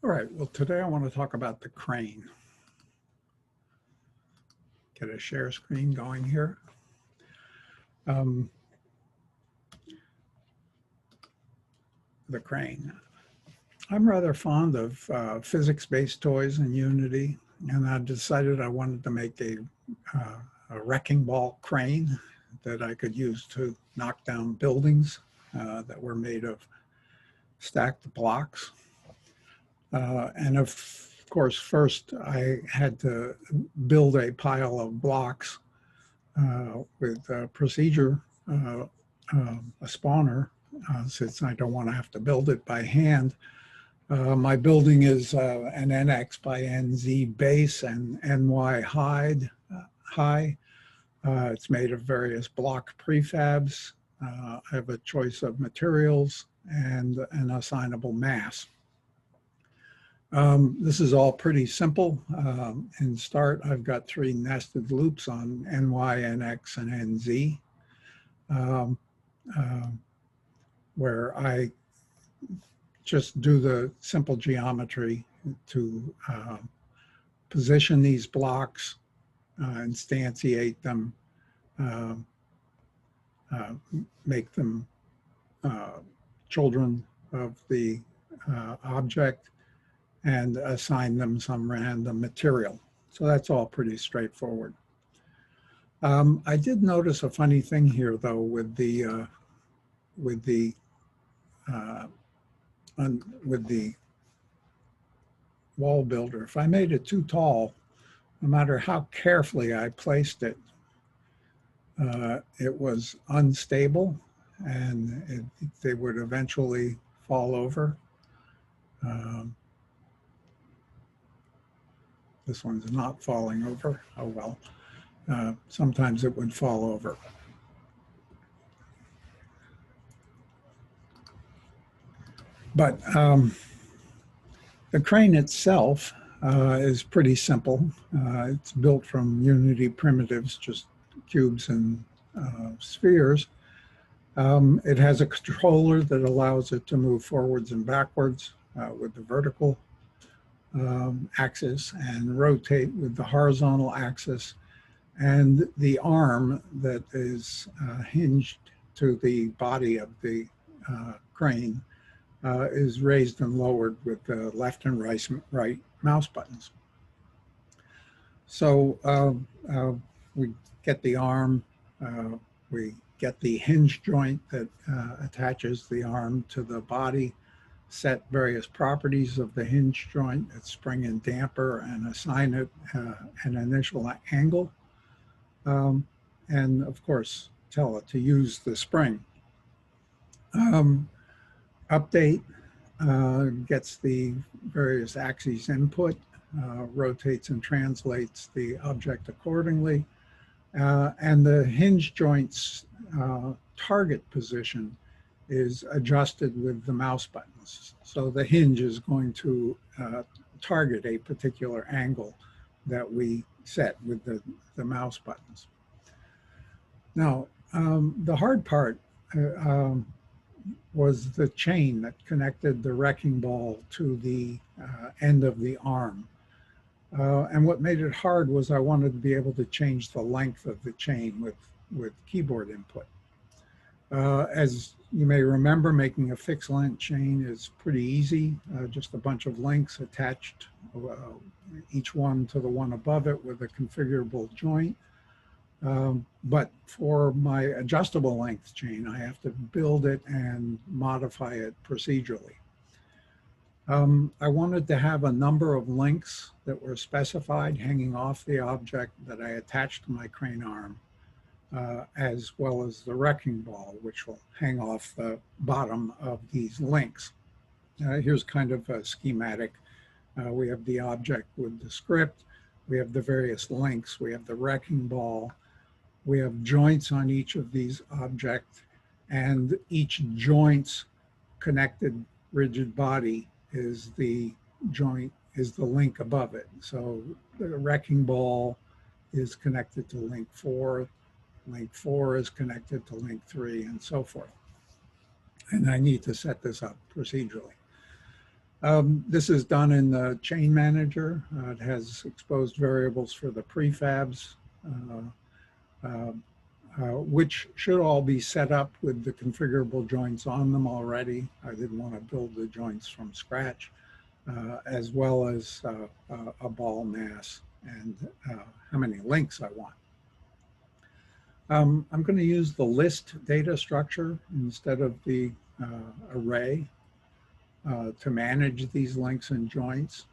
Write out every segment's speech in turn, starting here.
All right, well, today I want to talk about the crane. Get a share screen going here. Um, the crane. I'm rather fond of physics-based toys in Unity, and I decided I wanted to make a wrecking ball crane that I could use to knock down buildings that were made of stacked blocks. And of course, first I had to build a pile of blocks with a procedure, a spawner, since I don't want to have to build it by hand. My building is an NX by NZ base and NY high. It's made of various block prefabs. I have a choice of materials and an assignable mass. This is all pretty simple. In start, I've got 3 nested loops on NY, NX, and NZ, where I just do the simple geometry to position these blocks, instantiate them, uh, make them children of the object, and assign them some random material. So that's all pretty straightforward. I did notice a funny thing here, though, with the uh, with the wall builder. If I made it too tall, no matter how carefully I placed it, it was unstable, and they would eventually fall over. Um, this one's not falling over. Oh well. Sometimes it would fall over. But the crane itself is pretty simple. It's built from Unity primitives, just cubes and spheres. It has a controller that allows it to move forwards and backwards with the vertical axis and rotate with the horizontal axis. And the arm that is hinged to the body of the crane is raised and lowered with the left and right mouse buttons. So we get the arm, we get the hinge joint that attaches the arm to the body, set various properties of the hinge joint, its spring and damper, and assign it an initial angle. And of course, tell it to use the spring. Update gets the various axes input, rotates and translates the object accordingly. And the hinge joint's target position is adjusted with the mouse buttons. So the hinge is going to target a particular angle that we set with the mouse buttons. Now, the hard part was the chain that connected the wrecking ball to the end of the arm. And what made it hard was I wanted to be able to change the length of the chain with keyboard input. As you may remember, making a fixed length chain is pretty easy, just a bunch of links attached, each one to the one above it with a configurable joint. But for my adjustable length chain, I have to build it and modify it procedurally. I wanted to have a number of links that were specified hanging off the object that I attached to my crane arm, as well as the wrecking ball, which will hang off the bottom of these links. Here's kind of a schematic. We have the object with the script. We have the various links. We have the wrecking ball. We have joints on each of these objects, and each joint's connected rigid body is the joint, is the link above it. So the wrecking ball is connected to link 4 is connected to link 3, and so forth. And I need to set this up procedurally. This is done in the chain manager. It has exposed variables for the prefabs, uh, which should all be set up with the configurable joints on them already. I didn't want to build the joints from scratch, as well as a ball mass and how many links I want. I'm going to use the list data structure instead of the array to manage these links and joints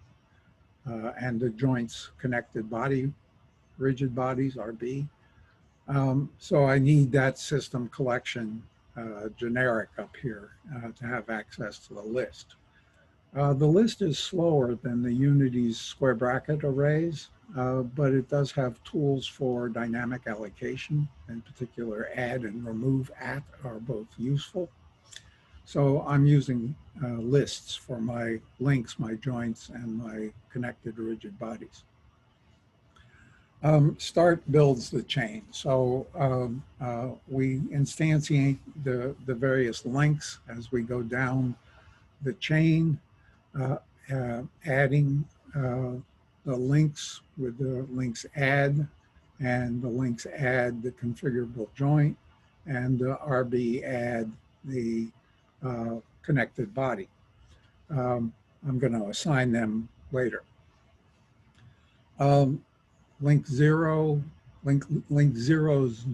and the joints connected body, rigid bodies, RB. So I need that system collection generic up here to have access to the list. The list is slower than the Unity's square bracket arrays, but it does have tools for dynamic allocation. In particular, add and remove at are both useful. So I'm using lists for my links, my joints, and my connected rigid bodies. Start builds the chain. So we instantiate the various links as we go down the chain, adding the links with the links add, and the links add the configurable joint, and the RB add the connected body. I'm going to assign them later. Link zero's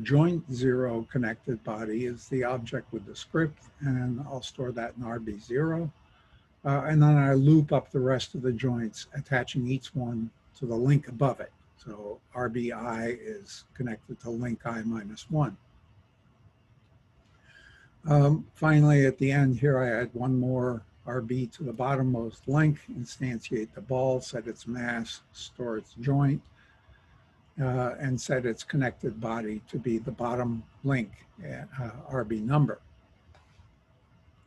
joint zero connected body is the object with the script, and I'll store that in RB0. And then I loop up the rest of the joints, attaching each one to the link above it. So RBI is connected to link I-1. Finally, at the end here, I add one more RB to the bottommost link, instantiate the ball, set its mass, store its joint, and set its connected body to be the bottom link, RB number.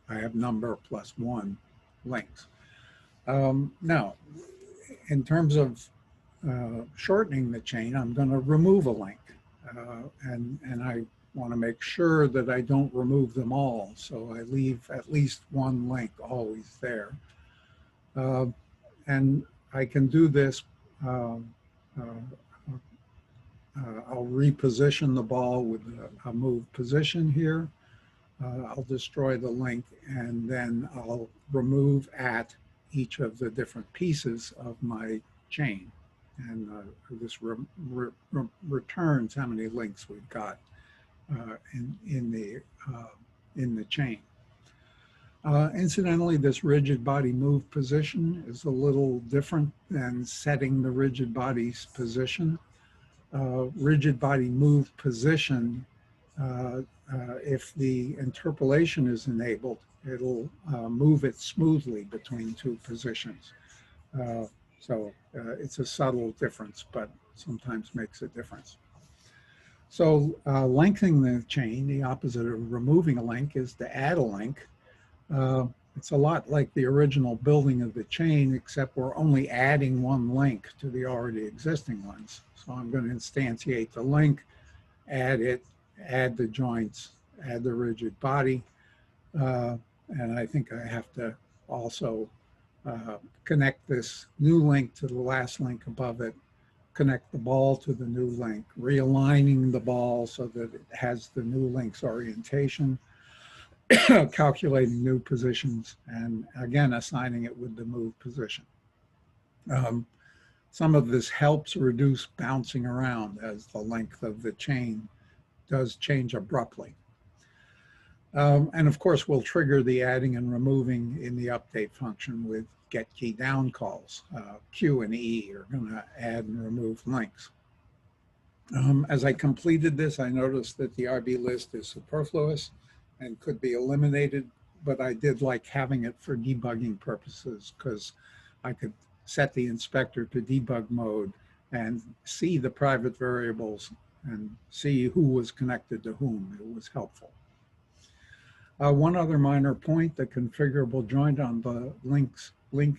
I have number plus 1 links. Now, in terms of shortening the chain, I'm going to remove a link. And I want to make sure that I don't remove them all. So I leave at least one link always there. And I can do this. I'll reposition the ball with a move position here. I'll destroy the link, and then I'll remove at each of the different pieces of my chain. And this returns how many links we've got in the chain. Incidentally, this rigid body move position is a little different than setting the rigid body's position. Rigid body move position, if the interpolation is enabled, it'll move it smoothly between two positions. So it's a subtle difference, but sometimes makes a difference. So lengthening the chain, the opposite of removing a link, is to add a link. It's a lot like the original building of the chain, except we're only adding one link to the already existing ones. So I'm going to instantiate the link, add it, add the joints, add the rigid body. And I think I have to also connect this new link to the last link above it, connect the ball to the new link, realigning the ball so that it has the new link's orientation, calculating new positions, and again, assigning it with the move position. Some of this helps reduce bouncing around as the length of the chain does change abruptly. And of course, we'll trigger the adding and removing in the update function with get key down calls. Q and E are going to add and remove links. As I completed this, I noticed that the RB list is superfluous and could be eliminated, but I did like having it for debugging purposes because I could set the inspector to debug mode and see the private variables and see who was connected to whom. It was helpful. One other minor point, the configurable joint on the link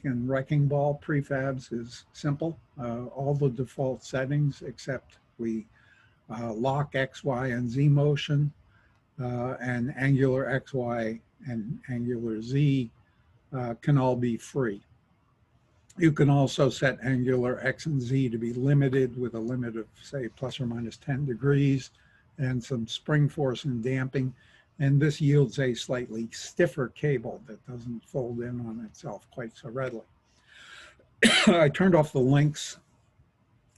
and wrecking ball prefabs is simple. All the default settings except we lock X, Y, and Z motion and angular X, Y, and angular Z can all be free. You can also set angular X and Z to be limited with a limit of, say, plus or minus 10 degrees and some spring force and damping. And this yields a slightly stiffer cable that doesn't fold in on itself quite so readily. I turned off the link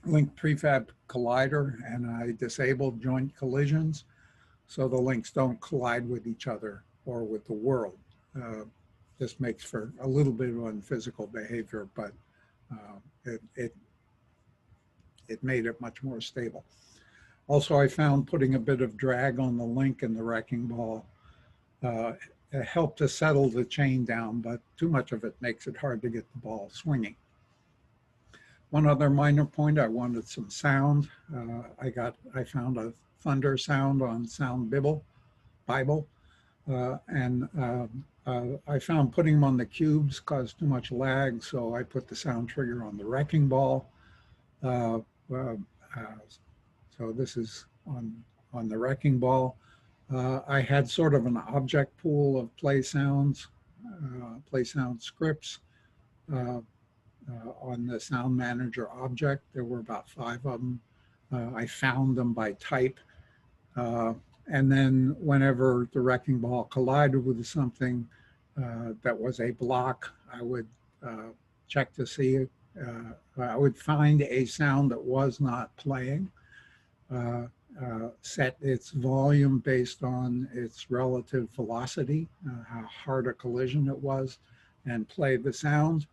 prefab collider, and I disabled joint collisions so the links don't collide with each other or with the world. This makes for a little bit of unphysical behavior, but it made it much more stable. Also, I found putting a bit of drag on the link and the wrecking ball it helped to settle the chain down, but too much of it makes it hard to get the ball swinging. One other minor point, I wanted some sound. I found a thunder sound on Sound Bible. I found putting them on the cubes caused too much lag, so I put the sound trigger on the wrecking ball. So this is on the wrecking ball. I had sort of an object pool of play sound scripts on the Sound Manager object. There were about 5 of them. I found them by type. And then whenever the wrecking ball collided with something that was a block, I would check to see it. I would find a sound that was not playing, set its volume based on its relative velocity, how hard a collision it was, and play the sound.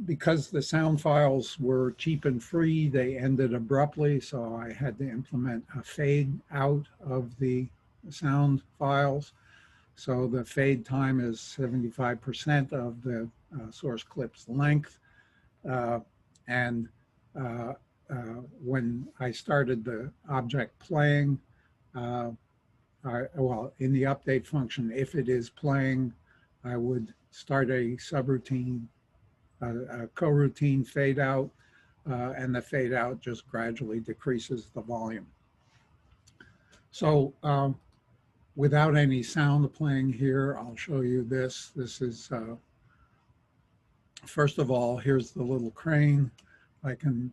Because the sound files were cheap and free, they ended abruptly, so I had to implement a fade out of the sound files. So the fade time is 75% of the source clip's length. When I started the object playing, well, in the update function, if it is playing, I would start a subroutine, a coroutine fade out, and the fade out just gradually decreases the volume. So without any sound playing here, I'll show you this. This is, first of all, here's the little crane. I can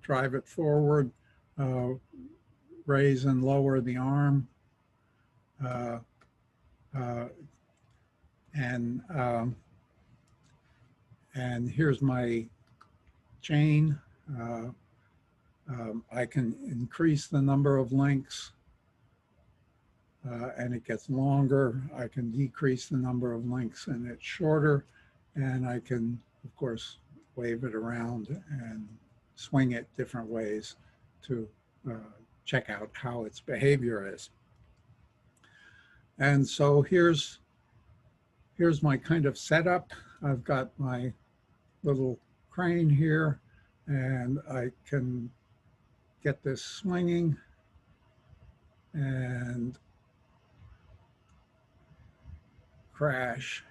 drive it forward, raise and lower the arm, and here's my chain. I can increase the number of links and it gets longer. I can decrease the number of links and it's shorter. And I can, of course, wave it around and swing it different ways to check out how its behavior is. And so here's my kind of setup. I've got my little crane here, and I can get this swinging and crash.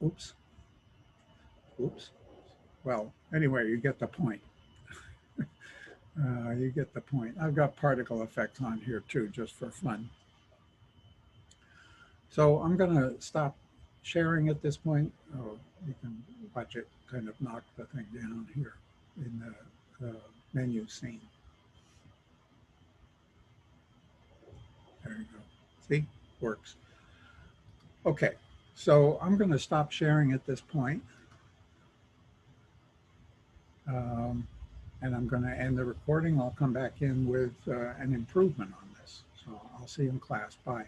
Oops. Well, anyway, you get the point. You get the point. I've got particle effects on here too, just for fun. So I'm going to stop sharing at this point. Oh, you can watch it kind of knock the thing down here in the menu scene. There you go. See, works. Okay, so I'm going to stop sharing at this point. And I'm going to end the recording. I'll come back in with an improvement on this. So I'll see you in class. Bye.